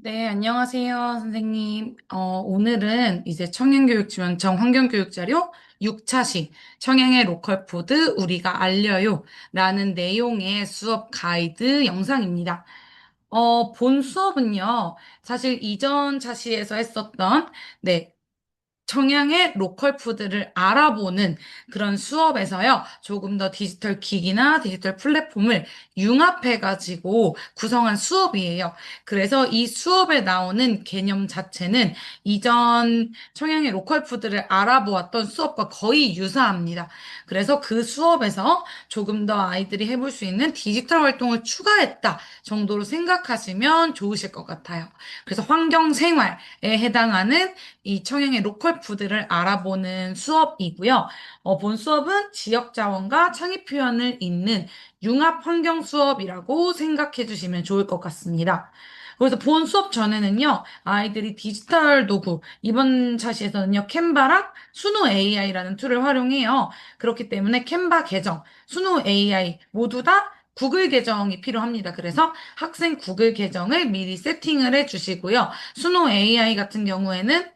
네, 안녕하세요, 선생님. 오늘은 이제 청양교육지원청 환경교육자료 6차시 청양의 로컬 푸드 우리가 알려요 라는 내용의 수업 가이드 영상입니다. 본 수업은요, 사실 이전 차시에서 했었던, 네, 청양의 로컬 푸드를 알아보는 그런 수업에서요, 조금 더 디지털 기기나 디지털 플랫폼을 융합해가지고 구성한 수업이에요. 그래서 이 수업에 나오는 개념 자체는 이전 청양의 로컬 푸드를 알아보았던 수업과 거의 유사합니다. 그래서 그 수업에서 조금 더 아이들이 해볼 수 있는 디지털 활동을 추가했다 정도로 생각하시면 좋으실 것 같아요. 그래서 환경 생활에 해당하는 이 청양의 로컬 푸드를 알아보는 수업이고요. 본 수업은 지역 자원과 창의 표현을 잇는 융합 환경 수업이라고 생각해 주시면 좋을 것 같습니다. 그래서 본 수업 전에는요, 아이들이 디지털 도구, 이번 차시에서는요, 캔바랑 수노 AI라는 툴을 활용해요. 그렇기 때문에 캔바 계정, 수노 AI 모두 다 구글 계정이 필요합니다. 그래서 학생 구글 계정을 미리 세팅을 해 주시고요. 수노 AI 같은 경우에는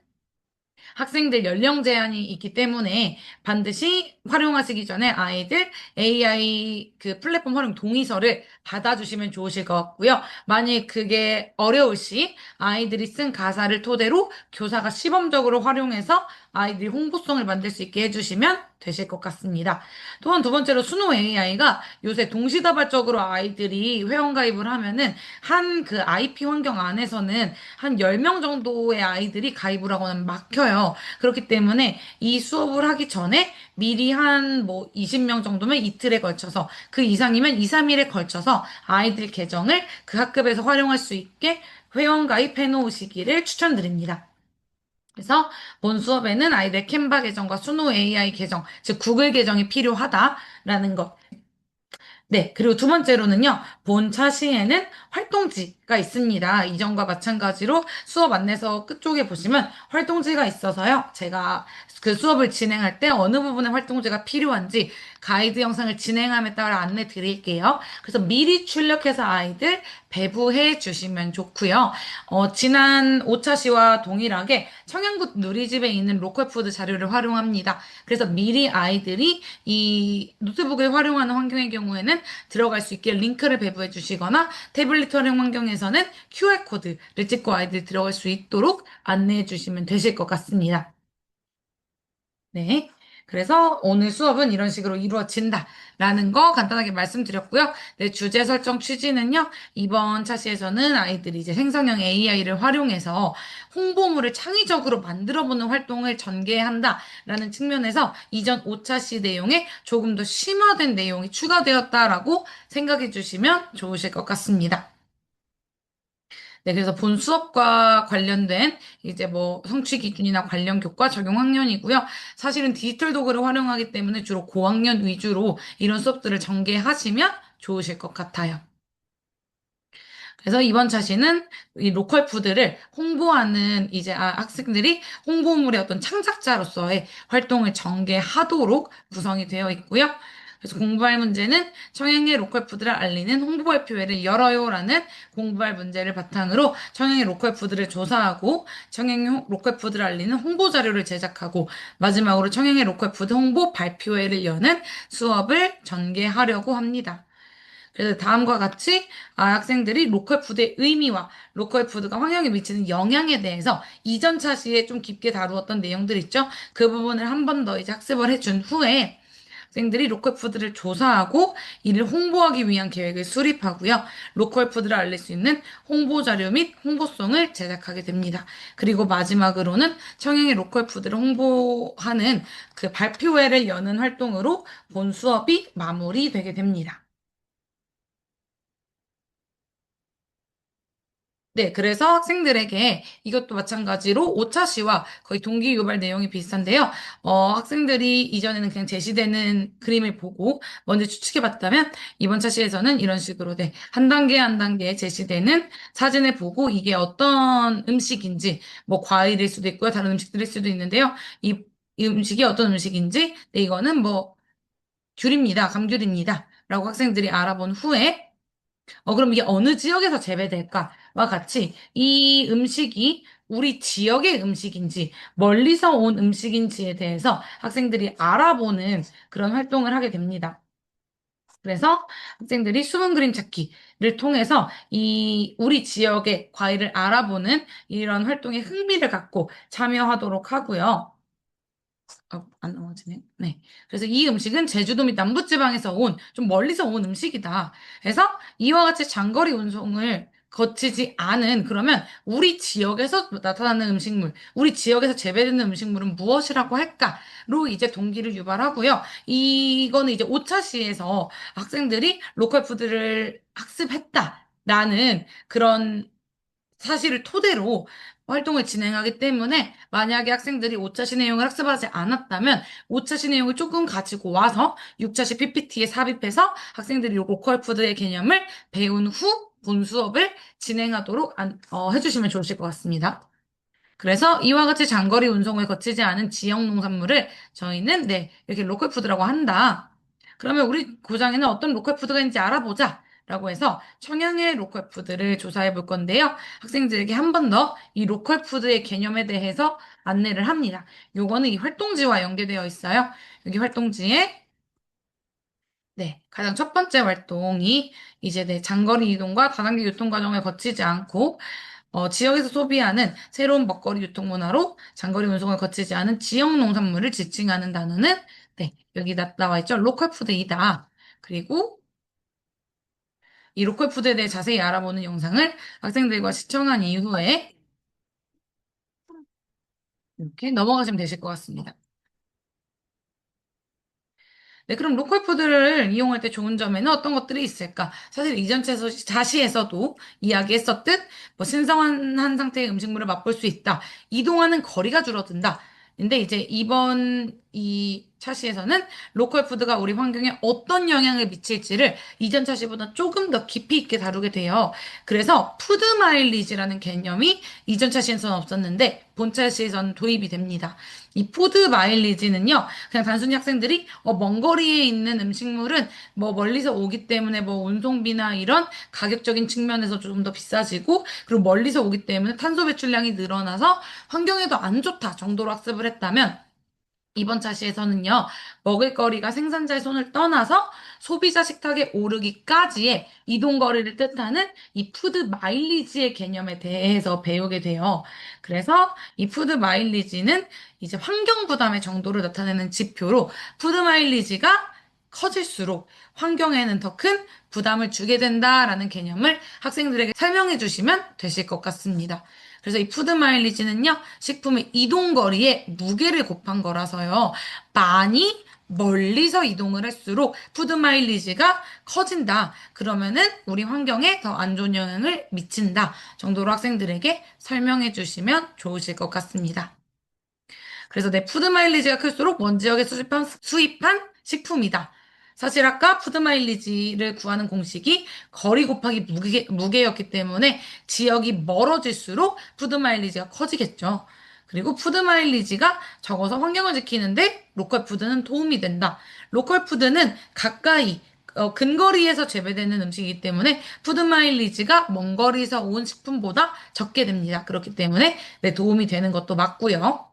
학생들 연령 제한이 있기 때문에 반드시 활용하시기 전에 아이들 AI 그 플랫폼 활용 동의서를 받아주시면 좋으실 것 같고요. 만약 그게 어려울 시 아이들이 쓴 가사를 토대로 교사가 시범적으로 활용해서 아이들이 홍보성을 만들 수 있게 해주시면 되실 것 같습니다. 또한 두 번째로 수노 AI가 요새 동시다발적으로 아이들이 회원가입을 하면은 한 그 IP 환경 안에서는 한 10명 정도의 아이들이 가입을 하고는 막혀요. 그렇기 때문에 이 수업을 하기 전에 미리 한 뭐 20명 정도면 이틀에 걸쳐서 그 이상이면 2, 3일에 걸쳐서 아이들 계정을 그 학급에서 활용할 수 있게 회원 가입해 놓으시기를 추천드립니다. 그래서 본 수업에는 아이들 캔바 계정과 수노 AI 계정, 즉 구글 계정이 필요하다라는 것. 네, 그리고 두 번째로는요, 본 차시에는 활동지가 있습니다. 이전과 마찬가지로 수업 안내서 끝쪽에 보시면 활동지가 있어서요, 제가 그 수업을 진행할 때 어느 부분에 활동지가 필요한지 가이드 영상을 진행함에 따라 안내 드릴게요. 그래서 미리 출력해서 아이들 배부해 주시면 좋고요. 지난 5차시와 동일하게 청양굿 누리집에 있는 로컬푸드 자료를 활용합니다. 그래서 미리 아이들이 이 노트북을 활용하는 환경의 경우에는 들어갈 수 있게 링크를 배부해 주시거나 태블릿 활용 환경에서는 QR코드를 찍고 아이들이 들어갈 수 있도록 안내해 주시면 되실 것 같습니다. 네. 그래서 오늘 수업은 이런 식으로 이루어진다라는 거 간단하게 말씀드렸고요. 네, 주제 설정 취지는요. 이번 차시에서는 아이들이 이제 생성형 AI를 활용해서 홍보물을 창의적으로 만들어보는 활동을 전개한다라는 측면에서 이전 5차시 내용에 조금 더 심화된 내용이 추가되었다라고 생각해 주시면 좋으실 것 같습니다. 네, 그래서 본 수업과 관련된 이제 뭐 성취 기준이나 관련 교과 적용 학년이고요. 사실은 디지털 도구를 활용하기 때문에 주로 고학년 위주로 이런 수업들을 전개하시면 좋으실 것 같아요. 그래서 이번 차시는 이 로컬 푸드를 홍보하는 이제 학생들이 홍보물의 어떤 창작자로서의 활동을 전개하도록 구성이 되어 있고요. 그래서 공부할 문제는 청양의 로컬 푸드를 알리는 홍보 발표회를 열어요라는 공부할 문제를 바탕으로 청양의 로컬 푸드를 조사하고 청양의 로컬 푸드를 알리는 홍보 자료를 제작하고 마지막으로 청양의 로컬 푸드 홍보 발표회를 여는 수업을 전개하려고 합니다. 그래서 다음과 같이 학생들이 로컬 푸드의 의미와 로컬 푸드가 환경에 미치는 영향에 대해서 이전 차시에 좀 깊게 다루었던 내용들 있죠? 그 부분을 한 번 더 이제 학습을 해준 후에 학생들이 로컬 푸드를 조사하고 이를 홍보하기 위한 계획을 수립하고요. 로컬 푸드를 알릴 수 있는 홍보 자료 및 홍보송을 제작하게 됩니다. 그리고 마지막으로는 청양의 로컬 푸드를 홍보하는 그 발표회를 여는 활동으로 본 수업이 마무리되게 됩니다. 네, 그래서 학생들에게 이것도 마찬가지로 오차시와 거의 동기 유발 내용이 비슷한데요. 학생들이 이전에는 그냥 제시되는 그림을 보고 먼저 추측해 봤다면 이번 차시에서는 이런 식으로 네, 한 단계 한 단계 제시되는 사진을 보고 이게 어떤 음식인지 뭐 과일일 수도 있고요. 다른 음식들일 수도 있는데요. 이 음식이 어떤 음식인지 네, 이거는 뭐 귤입니다. 감귤입니다. 라고 학생들이 알아본 후에 그럼 이게 어느 지역에서 재배될까? 같이 이 음식이 우리 지역의 음식인지 멀리서 온 음식인지에 대해서 학생들이 알아보는 그런 활동을 하게 됩니다. 그래서 학생들이 숨은 그림 찾기를 통해서 이 우리 지역의 과일을 알아보는 이런 활동에 흥미를 갖고 참여하도록 하고요. 안 넘어지네. 네. 그래서 이 음식은 제주도 및 남부지방에서 온, 좀 멀리서 온 음식이다. 그래서 이와 같이 장거리 운송을 거치지 않은, 그러면 우리 지역에서 나타나는 음식물, 우리 지역에서 재배되는 음식물은 무엇이라고 할까로 이제 동기를 유발하고요. 이거는 이제 오차시에서 학생들이 로컬 푸드를 학습했다라는 그런 사실을 토대로 활동을 진행하기 때문에 만약에 학생들이 5차시 내용을 학습하지 않았다면 5차시 내용을 조금 가지고 와서 6차시 PPT에 삽입해서 학생들이 로컬 푸드의 개념을 배운 후 본 수업을 진행하도록 해주시면 좋으실 것 같습니다. 그래서 이와 같이 장거리 운송을 거치지 않은 지역 농산물을 저희는 네, 이렇게 로컬 푸드라고 한다. 그러면 우리 고장에는 어떤 로컬 푸드가 있는지 알아보자. 라고 해서 청양의 로컬 푸드를 조사해 볼 건데요. 학생들에게 한 번 더 이 로컬 푸드의 개념에 대해서 안내를 합니다. 요거는 이 활동지와 연계되어 있어요. 여기 활동지에 네, 가장 첫 번째 활동이 이제 네, 장거리 이동과 다단계 유통 과정을 거치지 않고 지역에서 소비하는 새로운 먹거리 유통 문화로 장거리 운송을 거치지 않은 지역 농산물을 지칭하는 단어는 네, 여기 나와 있죠. 로컬 푸드이다. 그리고 이 로컬 푸드에 대해 자세히 알아보는 영상을 학생들과 시청한 이후에 이렇게 넘어가시면 되실 것 같습니다. 네, 그럼 로컬 푸드를 이용할 때 좋은 점에는 어떤 것들이 있을까? 사실 이전 자시에서도 이야기했었듯, 뭐 신선한 상태의 음식물을 맛볼 수 있다. 이동하는 거리가 줄어든다. 근데 이제 이번 이 차시에서는 로컬 푸드가 우리 환경에 어떤 영향을 미칠지를 이전 차시보다 조금 더 깊이 있게 다루게 돼요. 그래서 푸드 마일리지라는 개념이 이전 차시에서는 없었는데 본 차시에서는 도입이 됩니다. 이 푸드 마일리지는요, 그냥 단순히 학생들이 먼 거리에 있는 음식물은 뭐 멀리서 오기 때문에 뭐 운송비나 이런 가격적인 측면에서 좀 더 비싸지고, 그리고 멀리서 오기 때문에 탄소 배출량이 늘어나서 환경에도 안 좋다 정도로 학습을 했다면, 이번 차시에서는요, 먹을거리가 생산자의 손을 떠나서 소비자 식탁에 오르기까지의 이동거리를 뜻하는 이 푸드 마일리지의 개념에 대해서 배우게 돼요. 그래서 이 푸드 마일리지는 이제 환경 부담의 정도를 나타내는 지표로 푸드 마일리지가 커질수록 환경에는 더 큰 부담을 주게 된다라는 개념을 학생들에게 설명해 주시면 되실 것 같습니다. 그래서 이 푸드 마일리지는요, 식품의 이동 거리에 무게를 곱한 거라서요, 많이 멀리서 이동을 할수록 푸드 마일리지가 커진다. 그러면은 우리 환경에 더 안 좋은 영향을 미친다. 정도로 학생들에게 설명해 주시면 좋으실 것 같습니다. 그래서 내 푸드 마일리지가 클수록 먼 지역에 수입한 식품이다. 사실 아까 푸드 마일리지를 구하는 공식이 거리 곱하기 무게였기 때문에 지역이 멀어질수록 푸드 마일리지가 커지겠죠. 그리고 푸드 마일리지가 적어서 환경을 지키는데 로컬 푸드는 도움이 된다. 로컬 푸드는 가까이 근거리에서 재배되는 음식이기 때문에 푸드 마일리지가 먼 거리에서 온 식품보다 적게 됩니다. 그렇기 때문에 내 도움이 되는 것도 맞고요.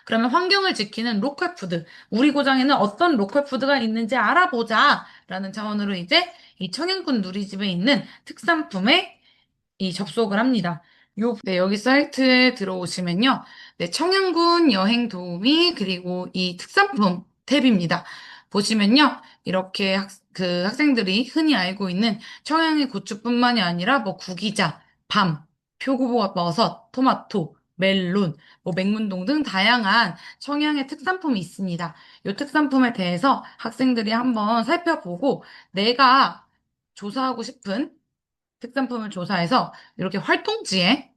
그러면 환경을 지키는 로컬 푸드. 우리 고장에는 어떤 로컬 푸드가 있는지 알아보자. 라는 차원으로 이제 이 청양군 누리집에 있는 특산품에 이 접속을 합니다. 네, 여기 사이트에 들어오시면요. 네, 청양군 여행 도우미 그리고 이 특산품 탭입니다. 보시면요. 이렇게 그 학생들이 흔히 알고 있는 청양의 고추뿐만이 아니라 뭐 구기자, 밤, 표고버섯, 토마토, 멜론, 뭐 맹문동 등 다양한 청양의 특산품이 있습니다. 이 특산품에 대해서 학생들이 한번 살펴보고 내가 조사하고 싶은 특산품을 조사해서 이렇게 활동지에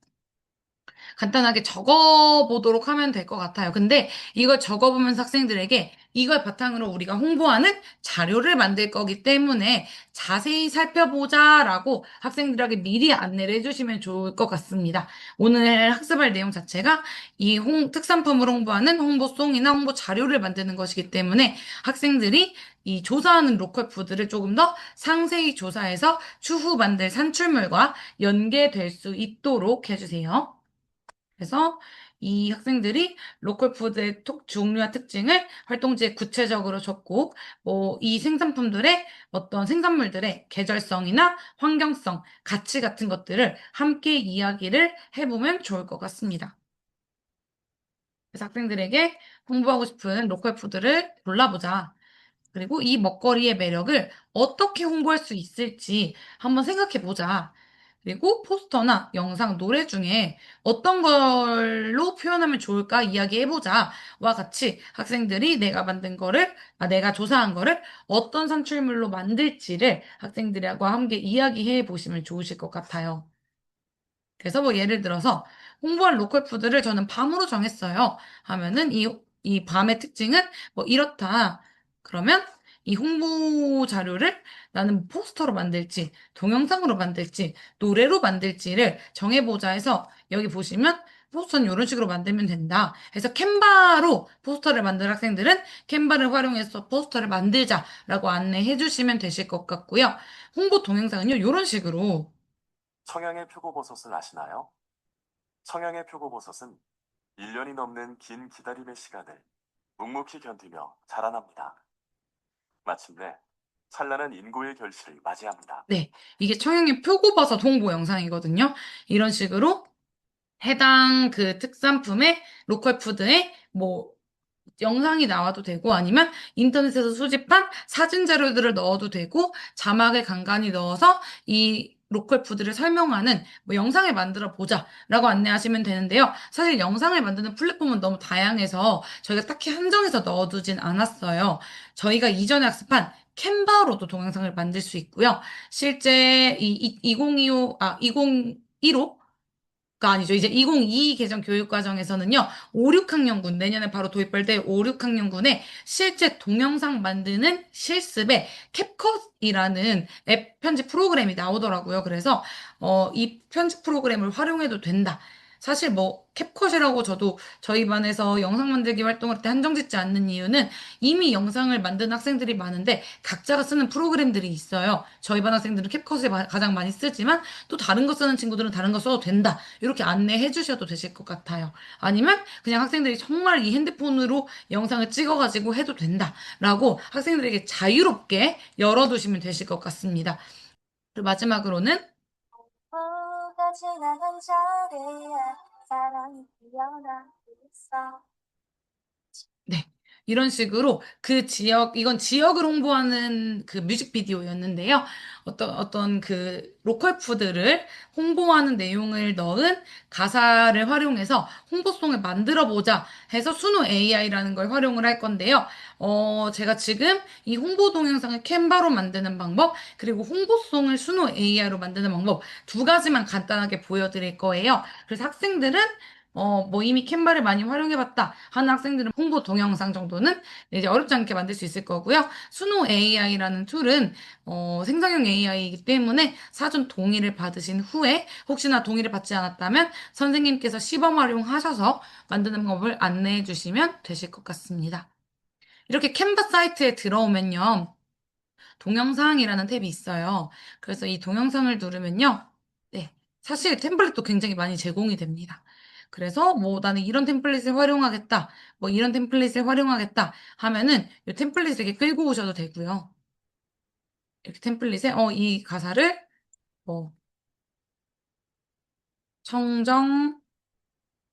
간단하게 적어보도록 하면 될 것 같아요. 근데 이걸 적어보면서 학생들에게 이걸 바탕으로 우리가 홍보하는 자료를 만들 거기 때문에 자세히 살펴보자라고 학생들에게 미리 안내를 해주시면 좋을 것 같습니다. 오늘 학습할 내용 자체가 이 특산품을 홍보하는 홍보송이나 홍보 자료를 만드는 것이기 때문에 학생들이 이 조사하는 로컬 푸드를 조금 더 상세히 조사해서 추후 만들 산출물과 연계될 수 있도록 해주세요. 그래서 이 학생들이 로컬 푸드의 종류와 특징을 활동지에 구체적으로 적고, 뭐, 이 생산품들의 어떤 생산물들의 계절성이나 환경성, 가치 같은 것들을 함께 이야기를 해보면 좋을 것 같습니다. 그래서 학생들에게 홍보하고 싶은 로컬 푸드를 골라보자. 그리고 이 먹거리의 매력을 어떻게 홍보할 수 있을지 한번 생각해 보자. 그리고 포스터나 영상, 노래 중에 어떤 걸로 표현하면 좋을까 이야기해 보자와 같이 학생들이 내가 만든 거를, 내가 조사한 거를 어떤 산출물로 만들지를 학생들과 함께 이야기해 보시면 좋으실 것 같아요. 그래서 뭐 예를 들어서 홍보할 로컬 푸드를 저는 밤으로 정했어요. 하면은 이 밤의 특징은 뭐 이렇다. 그러면 이 홍보 자료를 나는 포스터로 만들지, 동영상으로 만들지, 노래로 만들지를 정해보자 해서 여기 보시면 포스터는 이런 식으로 만들면 된다. 해서 캔바로 포스터를 만든 학생들은 캔바를 활용해서 포스터를 만들자라고 안내해 주시면 되실 것 같고요. 홍보 동영상은요, 이런 식으로 청양의 표고버섯을 아시나요? 청양의 표고버섯은 1년이 넘는 긴 기다림의 시간을 묵묵히 견디며 자라납니다. 마침내 찬란한 인고의 결실을 맞이합니다. 네, 이게 청양의 표고버섯 홍보 영상이거든요. 이런 식으로 해당 그 특산품의 로컬 푸드에 뭐 영상이 나와도 되고 아니면 인터넷에서 수집한 사진 자료들을 넣어도 되고 자막을 간간히 넣어서 이 로컬 푸드를 설명하는 뭐 영상을 만들어 보자라고 안내하시면 되는데요. 사실 영상을 만드는 플랫폼은 너무 다양해서 저희가 딱히 한정해서 넣어두진 않았어요. 저희가 이전에 학습한 캔바로도 동영상을 만들 수 있고요. 실제 2015, 가 아니죠. 이제 2022 개정 교육과정에서는요, 5, 6학년군, 내년에 바로 도입할 때 5, 6학년군에 실제 동영상 만드는 실습에 캡컷이라는 앱 편집 프로그램이 나오더라고요. 그래서, 이 편집 프로그램을 활용해도 된다. 사실 뭐, 캡컷이라고 저도 저희 반에서 영상 만들기 활동할 때 한정 짓지 않는 이유는 이미 영상을 만든 학생들이 많은데 각자가 쓰는 프로그램들이 있어요. 저희 반 학생들은 캡컷을 가장 많이 쓰지만 또 다른 거 쓰는 친구들은 다른 거 써도 된다. 이렇게 안내해 주셔도 되실 것 같아요. 아니면 그냥 학생들이 정말 이 핸드폰으로 영상을 찍어가지고 해도 된다라고 학생들에게 자유롭게 열어두시면 되실 것 같습니다. 그리고 마지막으로는 가 지나간 자리에 사랑이 피어나 있어. 네. 이런 식으로 그 지역, 이건 지역을 홍보하는 그 뮤직비디오였는데요. 어떤 그 로컬 푸드를 홍보하는 내용을 넣은 가사를 활용해서 홍보송을 만들어 보자 해서 수노 AI라는 걸 활용을 할 건데요. 제가 지금 이 홍보 동영상을 캔바로 만드는 방법, 그리고 홍보송을 수노 AI로 만드는 방법 두 가지만 간단하게 보여드릴 거예요. 그래서 학생들은 뭐 이미 캔버를 많이 활용해봤다 하는 학생들은 홍보 동영상 정도는 이제 어렵지 않게 만들 수 있을 거고요. 수노 AI라는 툴은 생성형 AI이기 때문에 사전 동의를 받으신 후에 혹시나 동의를 받지 않았다면 선생님께서 시범 활용하셔서 만드는 법을 안내해 주시면 되실 것 같습니다. 이렇게 캔버 사이트에 들어오면요. 동영상이라는 탭이 있어요. 그래서 이 동영상을 누르면요. 네. 사실 템플릿도 굉장히 많이 제공이 됩니다. 그래서 뭐 나는 이런 템플릿을 활용하겠다. 뭐 이런 템플릿을 활용하겠다 하면은 이 템플릿을 이렇게 끌고 오셔도 되고요. 이렇게 템플릿에 이 가사를 뭐 청정,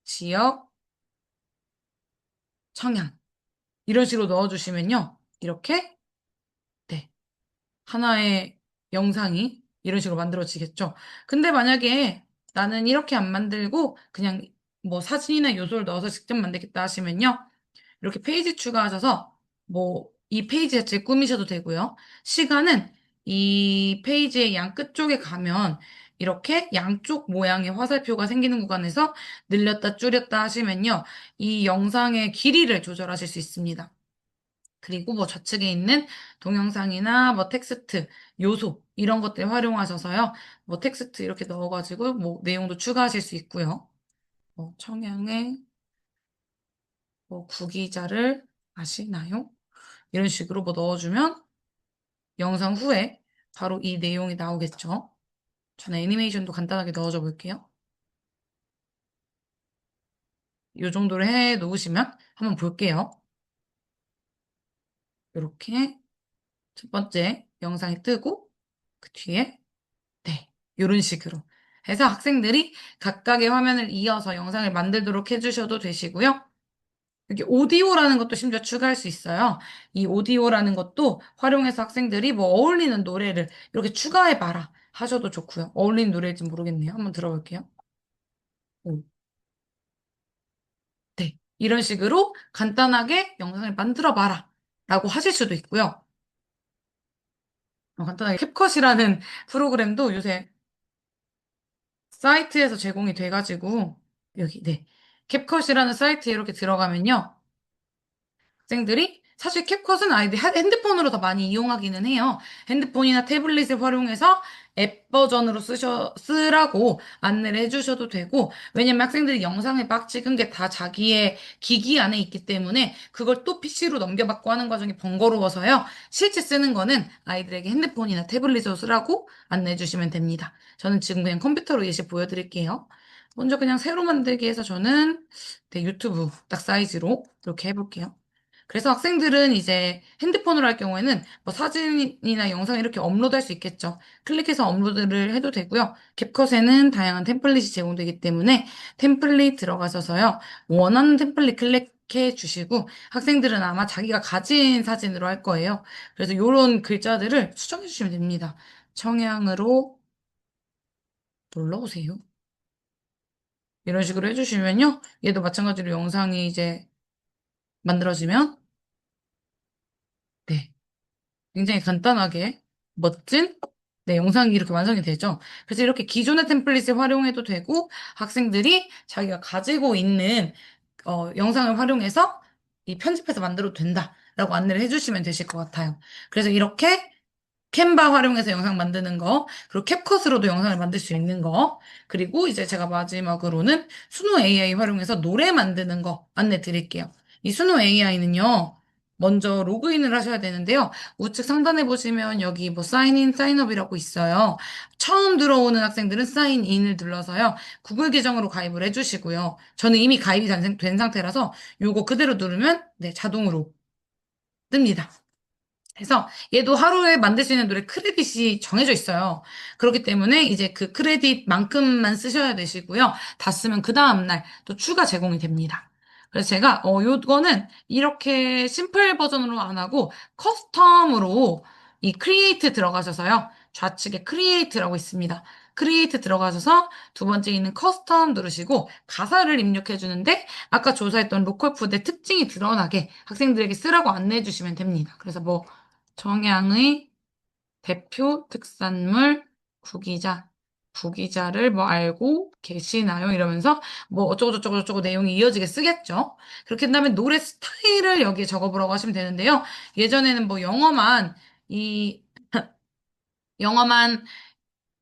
지역, 청양 이런 식으로 넣어주시면요. 이렇게 네. 하나의 영상이 이런 식으로 만들어지겠죠. 근데 만약에 나는 이렇게 안 만들고 그냥 뭐 사진이나 요소를 넣어서 직접 만들겠다 하시면요. 이렇게 페이지 추가하셔서 뭐 이 페이지 자체를 꾸미셔도 되고요. 시간은 이 페이지의 양 끝쪽에 가면 이렇게 양쪽 모양의 화살표가 생기는 구간에서 늘렸다 줄였다 하시면요. 이 영상의 길이를 조절하실 수 있습니다. 그리고 뭐 좌측에 있는 동영상이나 뭐 텍스트, 요소 이런 것들 활용하셔서요. 뭐 텍스트 이렇게 넣어가지고 뭐 내용도 추가하실 수 있고요. 뭐 청양의 뭐 구기자를 아시나요? 이런 식으로 뭐 넣어주면 영상 후에 바로 이 내용이 나오겠죠. 저는 애니메이션도 간단하게 넣어줘 볼게요. 이 정도로 해 놓으시면 한번 볼게요. 이렇게 첫 번째 영상이 뜨고 그 뒤에 네, 이런 식으로 해서 학생들이 각각의 화면을 이어서 영상을 만들도록 해주셔도 되시고요. 여기 오디오라는 것도 심지어 추가할 수 있어요. 이 오디오라는 것도 활용해서 학생들이 뭐 어울리는 노래를 이렇게 추가해봐라 하셔도 좋고요. 어울리는 노래일지 모르겠네요. 한번 들어볼게요. 오, 네, 이런 식으로 간단하게 영상을 만들어봐라 라고 하실 수도 있고요. 간단하게 캡컷이라는 프로그램도 요새 사이트에서 제공이 돼가지고 여기 네 캡컷이라는 사이트에 이렇게 들어가면요 학생들이 사실 캡컷은 아이들이 핸드폰으로 더 많이 이용하기는 해요. 핸드폰이나 태블릿을 활용해서 앱 버전으로 쓰라고 안내를 해주셔도 되고, 왜냐면 학생들이 영상을 막 찍은 게 다 자기의 기기 안에 있기 때문에 그걸 또 PC로 넘겨받고 하는 과정이 번거로워서요. 실제 쓰는 거는 아이들에게 핸드폰이나 태블릿으로 쓰라고 안내해 주시면 됩니다. 저는 지금 그냥 컴퓨터로 예시 보여드릴게요. 먼저 그냥 새로 만들기 해서 저는 네, 유튜브 딱 사이즈로 이렇게 해볼게요. 그래서 학생들은 이제 핸드폰으로 할 경우에는 뭐 사진이나 영상 이렇게 업로드할 수 있겠죠. 클릭해서 업로드를 해도 되고요. 캡컷에는 다양한 템플릿이 제공되기 때문에 템플릿 들어가셔서요. 원하는 템플릿 클릭해 주시고 학생들은 아마 자기가 가진 사진으로 할 거예요. 그래서 이런 글자들을 수정해 주시면 됩니다. 청양으로 눌러오세요. 이런 식으로 해주시면요. 얘도 마찬가지로 영상이 이제 만들어지면 네. 굉장히 간단하게 멋진 네, 영상이 이렇게 완성이 되죠. 그래서 이렇게 기존의 템플릿을 활용해도 되고 학생들이 자기가 가지고 있는 영상을 활용해서 이 편집해서 만들어도 된다라고 안내를 해주시면 되실 것 같아요. 그래서 이렇게 캔바 활용해서 영상 만드는 거, 그리고 캡컷으로도 영상을 만들 수 있는 거, 그리고 이제 제가 마지막으로는 수노 AI 활용해서 노래 만드는 거 안내 드릴게요. 이 수노 AI는요, 먼저 로그인을 하셔야 되는데요. 우측 상단에 보시면 여기 뭐 사인인, 사인업이라고 있어요. 처음 들어오는 학생들은 사인인을 눌러서요. 구글 계정으로 가입을 해주시고요. 저는 이미 가입이 된 상태라서 요거 그대로 누르면 네, 자동으로 뜹니다. 그래서 얘도 하루에 만들 수 있는 노래 크레딧이 정해져 있어요. 그렇기 때문에 이제 그 크레딧만큼만 쓰셔야 되시고요. 다 쓰면 그 다음날 또 추가 제공이 됩니다. 그래서 제가 요거는 이렇게 심플 버전으로 안 하고 커스텀으로 이 크리에이트 들어가셔서요. 좌측에 크리에이트라고 있습니다. 크리에이트 들어가셔서 두 번째 있는 커스텀 누르시고 가사를 입력해 주는데 아까 조사했던 로컬 푸드의 특징이 드러나게 학생들에게 쓰라고 안내해 주시면 됩니다. 그래서 뭐 청양의 대표 특산물 구기자, 구기자를 뭐 알고 계시나요? 이러면서 뭐 어쩌고저쩌고 내용이 이어지게 쓰겠죠. 그렇게 한 다음에 노래 스타일을 여기에 적어보라고 하시면 되는데요. 예전에는 뭐 이, 영어만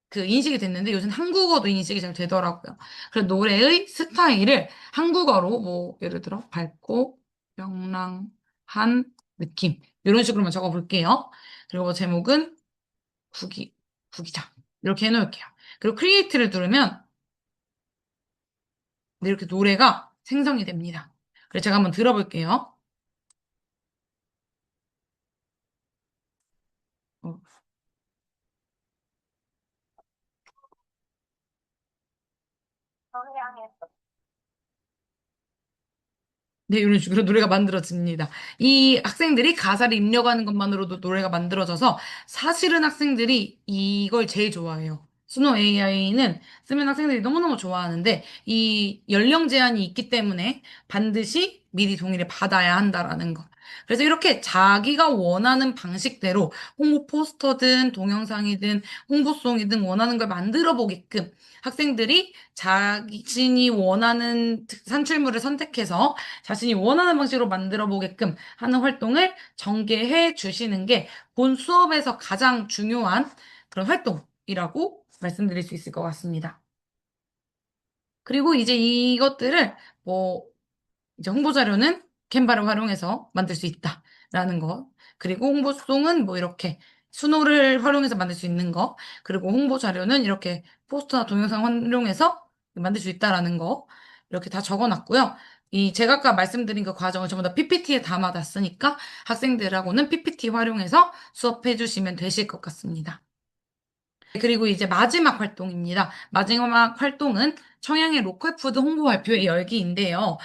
그 인식이 됐는데 요새는 한국어도 인식이 잘 되더라고요. 그래서 노래의 스타일을 한국어로 뭐 예를 들어 밝고 명랑한 느낌 이런 식으로만 적어볼게요. 그리고 뭐 제목은 구기자 이렇게 해놓을게요. 그리고 크리에이트를 누르면 이렇게 노래가 생성이 됩니다. 그래서 제가 한번 들어볼게요. 어, 성향의 네, 이런 식으로 노래가 만들어집니다. 이 학생들이 가사를 입력하는 것만으로도 노래가 만들어져서 사실은 학생들이 이걸 제일 좋아해요. 수노 AI는 쓰면 학생들이 너무너무 좋아하는데 이 연령 제한이 있기 때문에 반드시 미리 동의를 받아야 한다라는 거. 그래서 이렇게 자기가 원하는 방식대로 홍보 포스터든 동영상이든 홍보송이든 원하는 걸 만들어 보게끔 학생들이 자신이 원하는 산출물을 선택해서 자신이 원하는 방식으로 만들어 보게끔 하는 활동을 전개해 주시는 게 본 수업에서 가장 중요한 그런 활동이라고 말씀드릴 수 있을 것 같습니다. 그리고 이제 이것들을 뭐 이제 홍보 자료는 캔바를 활용해서 만들 수 있다라는 거. 그리고 홍보송은 뭐 이렇게 수노를 활용해서 만들 수 있는 거. 그리고 홍보 자료는 이렇게 포스터나 동영상 활용해서 만들 수 있다라는 거. 이렇게 다 적어놨고요. 이 제가 아까 말씀드린 그 과정을 전부 다 PPT에 담아놨으니까 학생들하고는 PPT 활용해서 수업해 주시면 되실 것 같습니다. 그리고 이제 마지막 활동입니다. 마지막 활동은 청양의 로컬 푸드 홍보 발표회 열기인데요.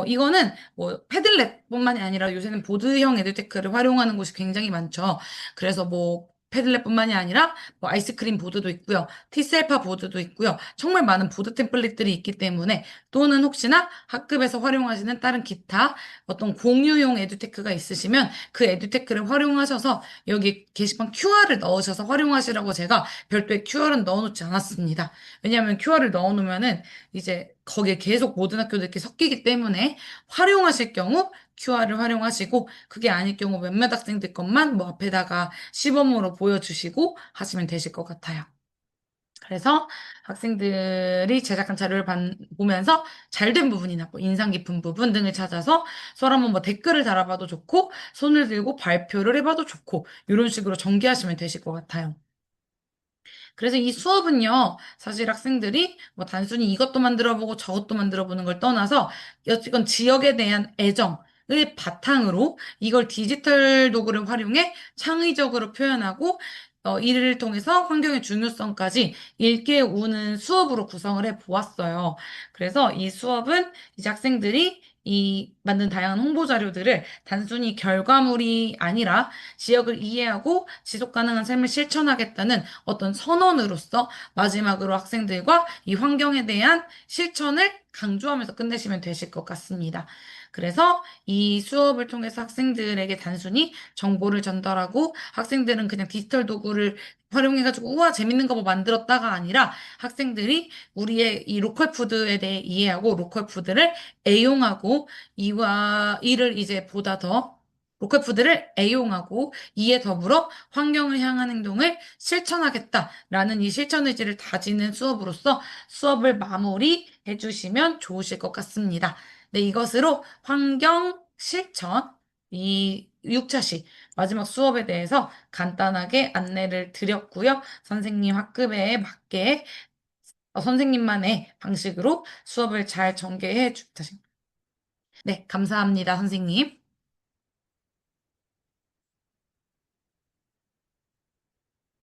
이거는 뭐 패들렛뿐만이 아니라 요새는 보드형 에듀테크를 활용하는 곳이 굉장히 많죠. 그래서 뭐 패들렛뿐만이 아니라 뭐 아이스크림 보드도 있고요. 티셀파 보드도 있고요. 정말 많은 보드 템플릿들이 있기 때문에 또는 혹시나 학급에서 활용하시는 다른 기타 어떤 공유용 에듀테크가 있으시면 그 에듀테크를 활용하셔서 여기 게시판 QR을 넣으셔서 활용하시라고 제가 별도의 QR은 넣어놓지 않았습니다. 왜냐하면 QR을 넣어놓으면은 이제 거기에 계속 모든 학교들끼리 섞이기 때문에 활용하실 경우 QR을 활용하시고 그게 아닐 경우 몇몇 학생들 것만 뭐 앞에다가 시범으로 보여주시고 하시면 되실 것 같아요. 그래서 학생들이 제작한 자료를 보면서 잘된 부분이나 뭐 인상 깊은 부분 등을 찾아서 서로 한번 뭐 댓글을 달아봐도 좋고 손을 들고 발표를 해봐도 좋고 이런 식으로 전개하시면 되실 것 같아요. 그래서 이 수업은요, 사실 학생들이 뭐 단순히 이것도 만들어보고 저것도 만들어보는 걸 떠나서 이건 지역에 대한 애정을 바탕으로 이걸 디지털 도구를 활용해 창의적으로 표현하고 이를 통해서 환경의 중요성까지 일깨우는 수업으로 구성을 해 보았어요. 그래서 이 수업은 이제 학생들이 이 만든 다양한 홍보 자료들을 단순히 결과물이 아니라 지역을 이해하고 지속 가능한 삶을 실천하겠다는 어떤 선언으로서 마지막으로 학생들과 이 환경에 대한 실천을 강조하면서 끝내시면 되실 것 같습니다. 그래서 이 수업을 통해서 학생들에게 단순히 정보를 전달하고 학생들은 그냥 디지털 도구를 활용해가지고 우와 재밌는 거 뭐 만들었다가 아니라 학생들이 우리의 이 로컬 푸드에 대해 이해하고 로컬 푸드를 애용하고 이와 이를 이제 보다 더 로컬 푸드를 애용하고 이에 더불어 환경을 향한 행동을 실천하겠다라는 이 실천 의지를 다지는 수업으로서 수업을 마무리해 주시면 좋으실 것 같습니다. 네, 이것으로 환경 실천 이 6차시 마지막 수업에 대해서 간단하게 안내를 드렸고요. 선생님 학급에 맞게 선생님만의 방식으로 수업을 잘 전개해 주다. 네, 감사합니다, 선생님.